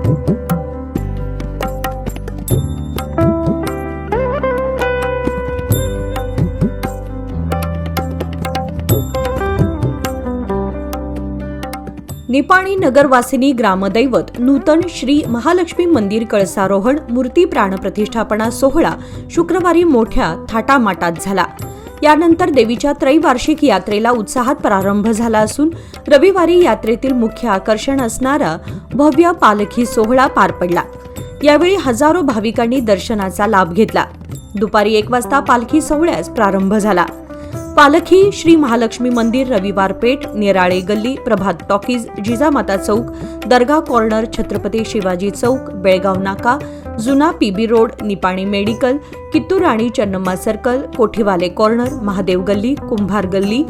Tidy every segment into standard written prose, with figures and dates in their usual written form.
निपाणी नगरवासिनी ग्रामदैवत नूतन श्री महालक्ष्मी मंदिर कळसारोहण मूर्ती प्राणप्रतिष्ठापना सोहळा शुक्रवारी मोठ्या थाटामाटात झाला। यानंतर देवीच्या त्रैवार्षिक यात्रेला उत्साहात प्रारंभ झाला असून रविवारी यात्रेतील मुख्य आकर्षण असणारा भव्य पालखी सोहळा पार पडला। यावेळी हजारो भाविकांनी दर्शनाचा लाभ घेतला। दुपारी 1 वाजता पालखी सोहळ्यास प्रारंभ झाला। पालखी श्री महालक्ष्मी मंदिर, रविवार पेठ, निराळे गल्ली, प्रभात टॉकीज, जिजामाता चौक, दर्गा कॉर्नर, छत्रपती शिवाजी चौक, बेळगाव नाका, जुना PB road, Nipani medical, Kittur आणि चन्नम्मा सर्कल, कोठीवाले कॉर्नर, महादेव गल्ली, कुंभार गल्ली,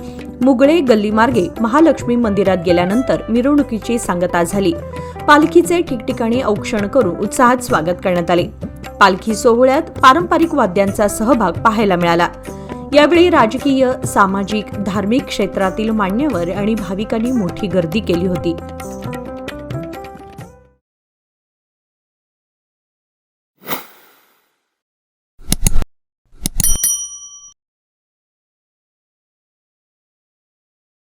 मुगळे गल्ली मार्गे महालक्ष्मी मंदिरात गेल्यानंतर मिरवणुकीची सांगता झाली। पालखीचे ठिकठिकाणी औक्षण करून उत्साहात स्वागत करण्यात आले। पालखी सोहळ्यात पारंपरिक वाद्यांचा सहभाग पाहायला मिळाला। यावेळी राजकीय, सामाजिक, धार्मिक क्षेत्रातील मान्यवर आणि भाविकांनी मोठी गर्दी केली होती।